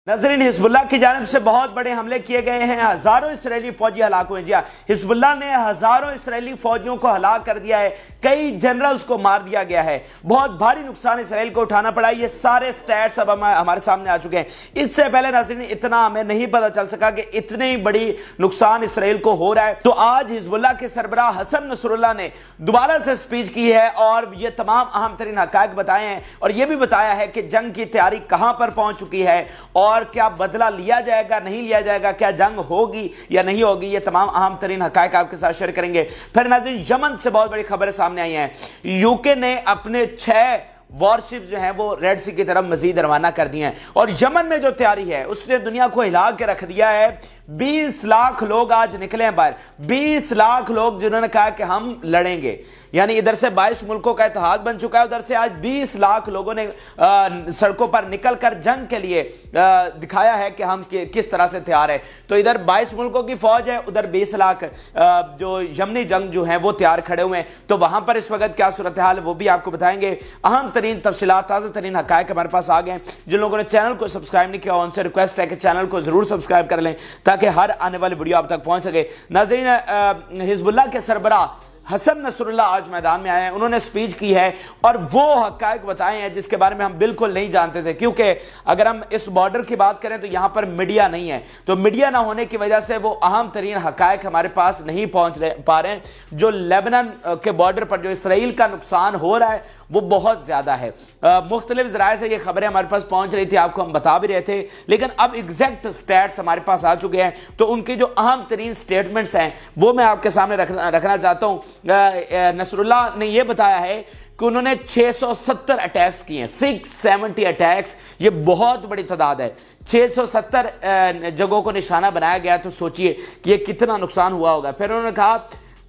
नाज़रीन, हिजबुल्लाह की जानिब से बहुत बड़े हमले किए गए हैं। हजारों इसराइली फौजी हलाक हुए। जी हाँ, हिजबुल्लाह ने हजारों इसराइली फौजियों को हलाक कर दिया है, कई जनरल्स को मार दिया गया है, बहुत भारी नुकसान इसराइल को उठाना पड़ा। ये सारे स्टैट्स अब हमारे सामने आ चुके हैं। इससे पहले नाज़रीन इतना हमें नहीं पता चल सका कि इतनी बड़ी नुकसान इसराइल को हो रहा है। तो आज हिजबुल्लाह के सरबराह हसन नसरुल्लाह ने दोबारा से स्पीच की है और ये तमाम अहम तरीन हकायक बताए हैं और ये भी बताया है कि जंग की तैयारी कहां पर पहुंच चुकी है और क्या बदला लिया जाएगा, नहीं लिया जाएगा, क्या जंग होगी या नहीं होगी। ये तमाम अहम तरीन हकायक आपके साथ शेयर करेंगे। फिर नाज़रीन, यमन से बहुत बड़ी खबरें सामने आई हैं। यूके ने अपने 6 वॉरशिप जो हैं वो रेड सी की तरफ मजीद रवाना कर दिए हैं और यमन में जो तैयारी है उसने दुनिया को हिला के रख दिया है। 20 लाख लोग आज निकले हैं बाहर, 20 लाख लोग जिन्होंने कहा कि हम लड़ेंगे। यानी इधर से 22 मुल्कों का इत्तेहाद बन चुका है, उधर से आज 20 लाख लोगों ने सड़कों पर निकलकर जंग के लिए दिखाया है कि हम किस तरह से तैयार है। तो इधर 22 मुल्कों की फौज है, उधर 20 लाख जो यमनी जंग जो है वो तैयार खड़े हुए हैं। तो वहां पर इस वक्त क्या सूरत हाल है वो भी आपको बताएंगे। अहम तरीन तफसीलात, ताज़ा तरीन हकायक हमारे पास आ गए। जिन लोगों ने चैनल को सब्सक्राइब नहीं किया उनसे रिक्वेस्ट है कि चैनल को जरूर सब्सक्राइब कर लें ताकि हर आने वाली वीडियो आप तक पहुंच सके। नाज़रीन, हिजबुल्लाह के सरबराह हसन नसरुल्लाह आज मैदान में आए हैं, उन्होंने स्पीच की है और वो हकायक बताए हैं जिसके बारे में हम बिल्कुल नहीं जानते थे। क्योंकि अगर हम इस बॉर्डर की बात करें तो यहां पर मीडिया नहीं है, तो मीडिया ना होने की वजह से वो अहम तरीन हकायक हमारे पास नहीं पहुंच पा रहे हैं। जो लेबनान के बॉर्डर पर जो इसराइल का नुकसान हो रहा है वो बहुत ज्यादा है। मुख्तलिफ ज़राए से ये खबरें हमारे पास पहुंच रही थी, आपको हम बता भी रहे थे, लेकिन अब एग्जैक्ट स्टैट्स हमारे पास आ चुके हैं। तो उनके जो अहम तरीन स्टेटमेंट्स हैं वो मैं आपके सामने रखना चाहता हूं। नसरुल्लाह ने यह बताया है कि उन्होंने 670 अटैक्स किए हैं, 670 अटैक्स। ये बहुत बड़ी तादाद है। 670 जगहों को निशाना बनाया गया, तो सोचिए कि ये कितना नुकसान हुआ होगा। फिर उन्होंने कहा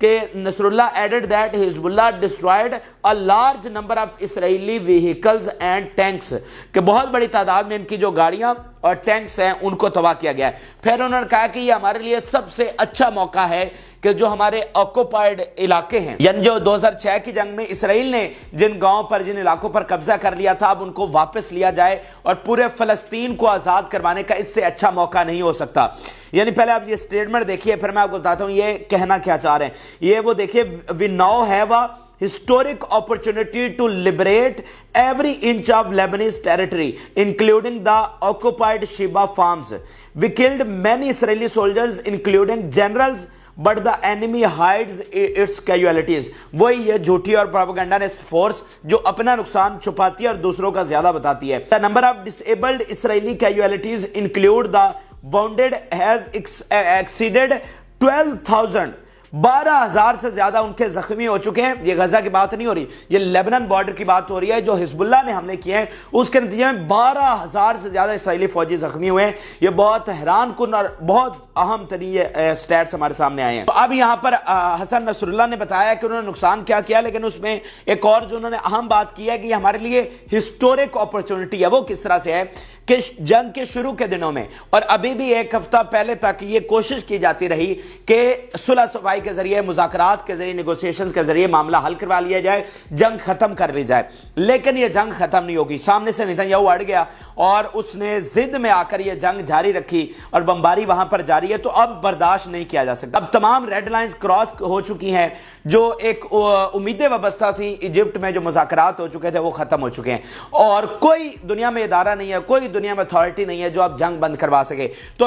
कि Nasrallah added that Hezbollah destroyed a large number of Israeli vehicles and tanks, कि बहुत बड़ी तादाद में इनकी जो गाड़ियां और टैंक्स हैं उनको तबाह किया गया है। फिर उन्होंने कहा कि ये हमारे लिए सबसे अच्छा मौका है कि जो हमारे ऑक्युपाइड इलाके हैं, यानी जो 2006 की जंग में इसराइल ने जिन गांवों पर, जिन इलाकों पर कब्जा कर लिया था, अब उनको वापस लिया जाए और पूरे फलस्तीन को आजाद करवाने का इससे अच्छा मौका नहीं हो सकता। यानी पहले आप ये स्टेटमेंट देखिए, फिर मैं आपको बताता हूं ये कहना क्या चाह रहे हैं। ये वो देखिए, we now have a historic opportunity to liberate every inch of Lebanese territory, including the occupied Sheba farms. We killed many Israeli soldiers, including generals, but the enemy hides its casualties. वही ये झूठी और प्रोपेगेंडानिस्ट force जो अपना नुकसान छुपाती है और दूसरों का ज्यादा बताती है। The number of disabled Israeli casualties include the wounded has exceeded 12,000. 12,000 से ज्यादा उनके जख्मी हो चुके हैं। ये गजा की बात नहीं हो रही, ये लेबनान बॉर्डर की बात हो रही है। जो हिजबुल्लाह ने हमले किए हैं उसके नतीजे में 12,000 से ज्यादा इसराइली फौजी जख्मी हुए हैं। ये बहुत हैरान कुन और बहुत अहम तरीन स्टैट्स हमारे सामने आए हैं। तो अब यहां पर हसन नसरुल्लाह ने बताया कि उन्होंने नुकसान क्या किया, लेकिन उसमें एक और जो उन्होंने अहम बात की है कि हमारे लिए हिस्टोरिक अपॉर्चुनिटी है। वो किस तरह से है कि जंग के शुरू के दिनों में और अभी भी एक हफ्ता पहले तक ये कोशिश की जाती रही कि सुलह सफाई के जरिए, मुज़ाकरात के जरिए, नेगोशिएशंस के जरिए मामला हल करवा लिया जाए, जंग खत्म कर ली जाए। लेकिन ये जंग खत्म नहीं होगी। सामने से नेतन्याहू अड़ गया और उसने जिद में आकर ये जंग जारी रखी और बमबारी वहां पर जारी है। तो अब बर्दाश्त नहीं किया जा सकता। अब तमाम रेड लाइंस क्रॉस हो चुकी हैं। जो एक उम्मीदें वाबस्ता थी इजिप्ट में, जो मुज़ाकरात हो चुके थे, वो खत्म हो चुके हैं और कोई दुनिया में इदारा नहीं है, कोई दुनिया में अथॉरिटी नहीं है जो अब जंग बंद करवा सके। तो